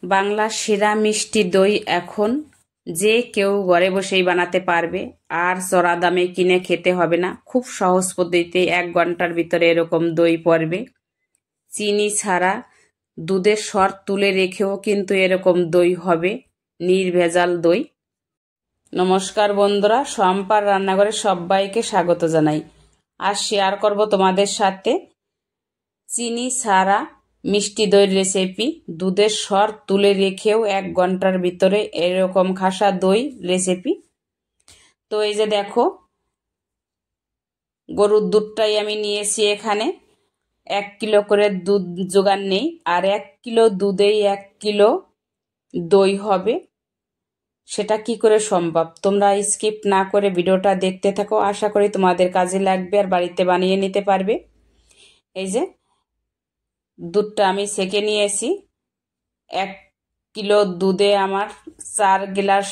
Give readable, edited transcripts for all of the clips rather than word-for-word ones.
বাংলার সেরা মিষ্টি দই এখন যে কেউ ঘরে বসেই বানাতে পারবে, আর চড়া দামে কিনে খেতে হবে না। খুব সহজ পদ্ধতিতে 1 ঘন্টার ভিতরে এরকম দই পড়বে। চিনি ছাড়া দুধের সর তুলে রেখেও কিন্তু এরকম দই হবে, নির্ভেজাল দই। নমস্কার বন্ধুরা, সম্পার রান্নাঘরে সবাইকে স্বাগত জানাই। আর শেয়ার করব তোমাদের সাথে চিনি ছাড়া মিষ্টি দইয়ের রেসিপি। দুধের সর তুলে রেখেও 1 ঘন্টার ভিতরে এরকম খাসা দই রেসিপি। তো এই যে দেখো, গরুর দুধটাই আমি নিয়েছি। এখানে 1 কিলো করে দুধ জোগান নেই, আর 1 কিলো দুধেই 1 কিলো দই হবে। সেটা কি করে সম্ভব, তোমরা স্কিপ না করে ভিডিওটা দেখতে থাকো। আশা করি তোমাদের কাজে লাগবে আর বাড়িতে বানিয়ে নিতে পারবে। এই যে দুধটা আমি সেকে নিয়েছি। 1 কিলো দুধে আমার 4 গ্লাস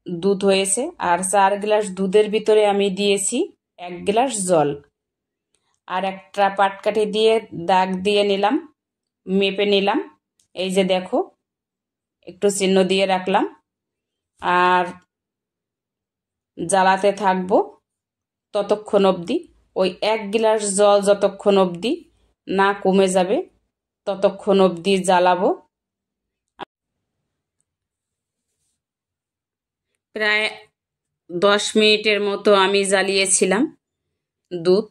দুধ হয়েছে, আর 4 গ্লাস দুধের ভিতরে আমি দিয়েছি 1 গ্লাস জল। আর একটা পাটকাঠি দিয়ে দাগ দিয়ে নিলাম, মেপে নিলাম। এই যে দেখো, একটু চিহ্ন দিয়ে রাখলাম। আর জ্বালাতে থাকবো ততক্ষণ অবধি, ওই 1 গ্লাস জল যতক্ষণ অবধি না কমে যাবে ততক্ষণ অবধি জ্বালাবো। প্রায় 10 মিনিটের মতো আমি জ্বালিয়েছিলাম দুধ।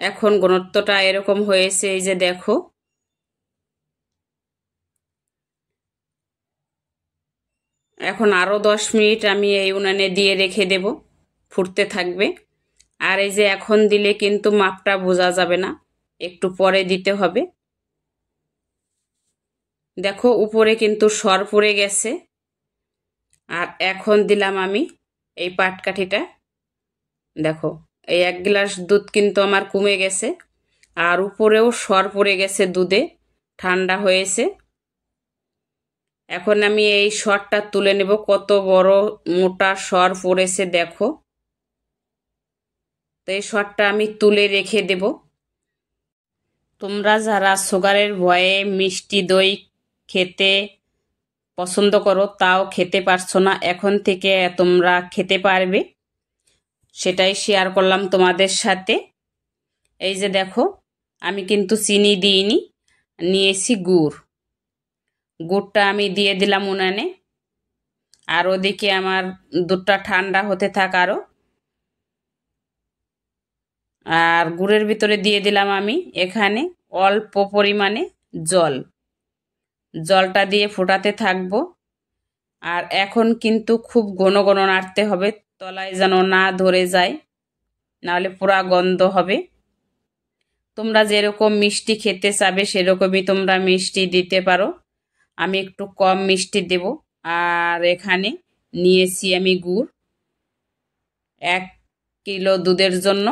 এখন ঘনত্বটা এরকম হয়েছে। এই যে দেখো, এখন আরো 10 মিনিট আমি এই উনানে দিয়ে রেখে দেব, ফুটতে থাকবে। আর এই যে এখন দিলে কিন্তু মাপটা বোঝা যাবে না, একটু পরে দিতে হবে। দেখো উপরে কিন্তু সর পড়ে গেছে। আর এখন দিলাম আমি এই পাটকাঠিটা। দেখো, এই 1 গ্লাস দুধ কিন্তু আমার কমে গেছে, আর উপরেও সর পড়ে গেছে, দুধে ঠান্ডা হয়েছে। এখন আমি এই সরটা তুলে নেব। কত বড় মোটা সর পড়েছে দেখো। তো এই সরটা আমি তুলে রেখে দেব। তোমরা যারা সুগারের ভয়ে মিষ্টি দই খেতে পছন্দ করো, তাও খেতে পারছো না, এখন থেকে তোমরা খেতে পারবে, সেটাই শেয়ার করলাম তোমাদের সাথে। এই যে দেখো, আমি কিন্তু চিনি দিইনি, নিয়েছি গুড়। গুড়টা আমি দিয়ে দিলাম উনানে। আর ওদিকে আমার দুধটা ঠান্ডা হতে থাক আরো। আর গুড়ের ভিতরে দিয়ে দিলাম আমি এখানে অল্প পরিমাণে জল। জলটা দিয়ে ফোটাতে থাকবো। আর এখন কিন্তু খুব ঘন ঘন নাড়তে হবে, তলায় যেন না ধরে যায়, নাহলে পুরা গন্ধ হবে। তোমরা যেরকম মিষ্টি খেতে চাবে সেরকমই তোমরা মিষ্টি দিতে পারো। আমি একটু কম মিষ্টি দেব। আর এখানে নিয়েছি আমি গুড় 1 কিলো দুধের জন্য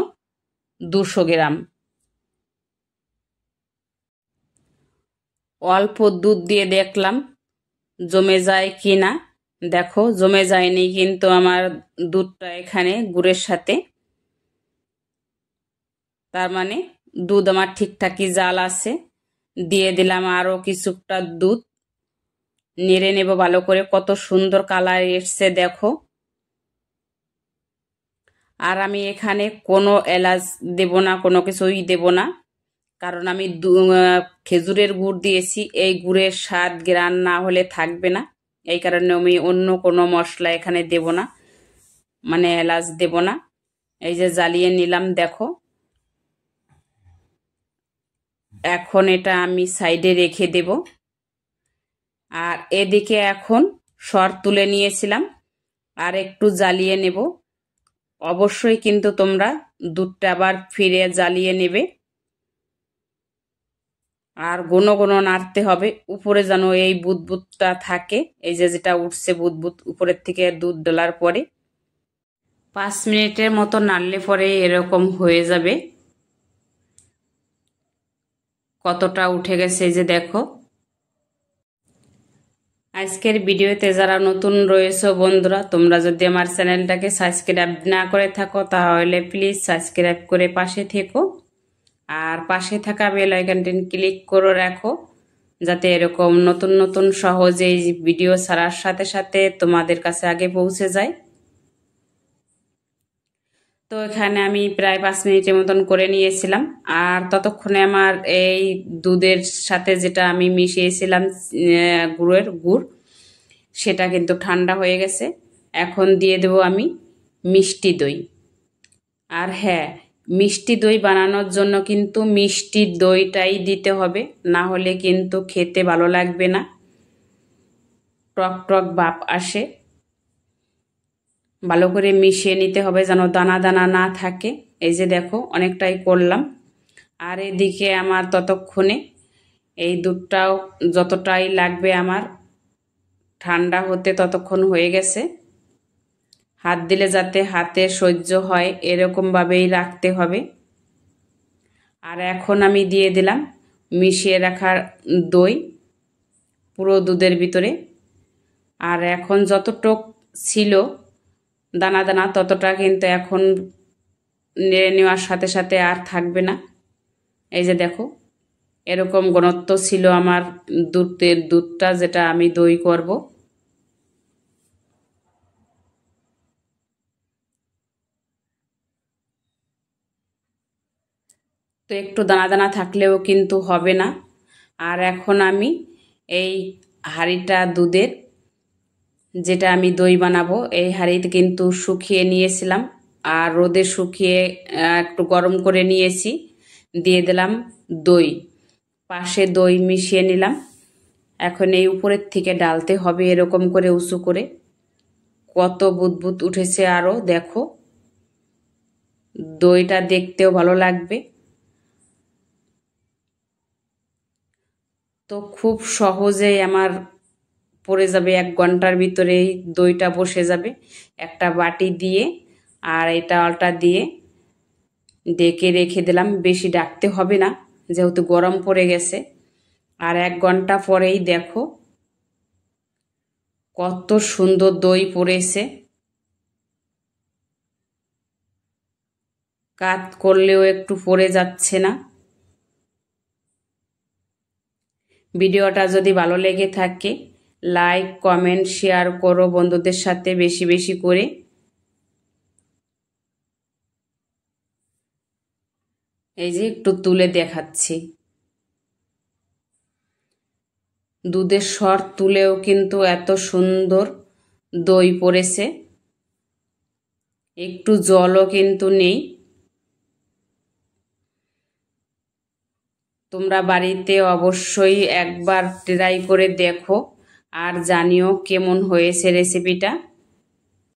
200 গ্রাম। অল্প দুধ দিয়ে দেখলাম জমে যায় কি না। দেখো, জমে যায়নি কিন্তু আমার দুধটা এখানে গুড়ের সাথে। তার মানে দুধ আমার ঠিকঠাকই জাল আছে। দিয়ে দিলাম আরো কিছুটা দুধ, নেড়ে নেব ভালো করে। কত সুন্দর কালার এসছে দেখো। আর আমি এখানে কোনো এলাচ দেব না, কোনো কিছুই দেব না, কারণ আমি খেজুরের গুড় দিয়েছি। এই গুড়ের স্বাদ গ্রান না হলে থাকবে না, এই কারণে আমি অন্য কোনো মশলা এখানে দেব না, মানে এলাচ দেব না। এই যে জ্বালিয়ে নিলাম দেখো। এখন এটা আমি সাইডে রেখে দেব। আর এদিকে এখন সর তুলে নিয়েছিলাম, আর একটু জ্বালিয়ে নেব। অবশ্যই কিন্তু তোমরা দুধটা আবার ফিরে জ্বালিয়ে নেবে। আর ঘন ঘন নাড়তে হবে, উপরে যেন এই বুদবুদটা থাকে, এই যে যেটা উঠছে বুদবুদ উপরের থেকে দুধ ঢালার পরে। 5 মিনিটের মতো নাড়লে পরে এরকম হয়ে যাবে। কতটা উঠে গেছে এই যে দেখো। আজকের ভিডিওতে যারা নতুন রয়েছে বন্ধুরা, তোমরা যদি আমার চ্যানেলটাকে সাবস্ক্রাইব না করে থাকো তাহলে প্লিজ সাবস্ক্রাইব করে পাশে থেকো। আর পাশে থাকা বেল আইকনটি ক্লিক করে রাখো, যাতে এরকম নতুন নতুন সহজেই ভিডিও ছাড়ার সাথে সাথে তোমাদের কাছে আগে পৌঁছে যায়। তো এখানে আমি প্রায় 5 মিনিটের মতন করে নিয়েছিলাম। আর ততক্ষণে আমার এই দুধের সাথে যেটা আমি মিশিয়েছিলাম গুড়, সেটা কিন্তু ঠান্ডা হয়ে গেছে। এখন দিয়ে দেব আমি মিষ্টি দই। আর হ্যাঁ, মিষ্টি দই বানানোর জন্য কিন্তু মিষ্টি দইটাই দিতে হবে, না হলে কিন্তু খেতে ভালো লাগবে না, টক টক ভাব আসে। ভালো করে মিশিয়ে নিতে হবে যেন দানা দানা না থাকে। এই যে দেখো অনেকটাই করলাম। আর এদিকে আমার ততক্ষণে এই দুধটাও যতটাই লাগবে আমার ঠান্ডা হতে ততক্ষণ হয়ে গেছে। হাত দিলে যাতে হাতে সহ্য হয় এরকমভাবেই রাখতে হবে। আর এখন আমি দিয়ে দিলাম মিশিয়ে রাখার দই পুরো দুধের ভিতরে। আর এখন যতটুক ছিল দানা দানা ততটা কিন্তু এখন নেড়ে নেওয়ার সাথে সাথে আর থাকবে না। এই যে দেখো এরকম ঘনত্ব ছিল আমার দুধটা যেটা আমি দই করব। তো একটু দানা দানা থাকলেও কিন্তু হবে না। আর এখন আমি এই হাঁড়িটা দুধের যেটা আমি দই বানাবো এই হাঁড়িতে কিন্তু শুকিয়ে নিয়েছিলাম আর রোদে শুকিয়ে একটু গরম করে নিয়েছি। দিয়ে দিলাম দই, পাশে দই মিশিয়ে নিলাম। এখন এই উপরের থেকে ডালতে হবে এরকম করে উঁচু করে। কত বুদবুদ উঠেছে আরও দেখো, দইটা দেখতেও ভালো লাগবে। তো খুব সহজেই আমার পড়ে যাবে, 1 ঘন্টার ভিতরেই দইটা বসে যাবে। একটা বাটি দিয়ে আর এটা আলটা দিয়ে ডেকে রেখে দিলাম। বেশি ডাকতে হবে না যেহেতু গরম পড়ে গেছে। আর 1 ঘন্টা পরেই দেখো কত সুন্দর দই পড়েছে। কাত করলেও একটু পড়ে যাচ্ছে না। ভিডিওটা যদি ভালো লেগে থাকে লাইক কমেন্ট শেয়ার করো বন্ধুদের সাথে বেশি বেশি করে। এই যে একটু তুলে দেখাচ্ছি, দুধের সর তুলেও কিন্তু এত সুন্দর দই পড়েছে, একটু জলও কিন্তু নেই। তোমরা বাড়িতে অবশ্যই একবার ট্রাই করে দেখো আর জানিও কেমন হয়েছে রেসিপিটা।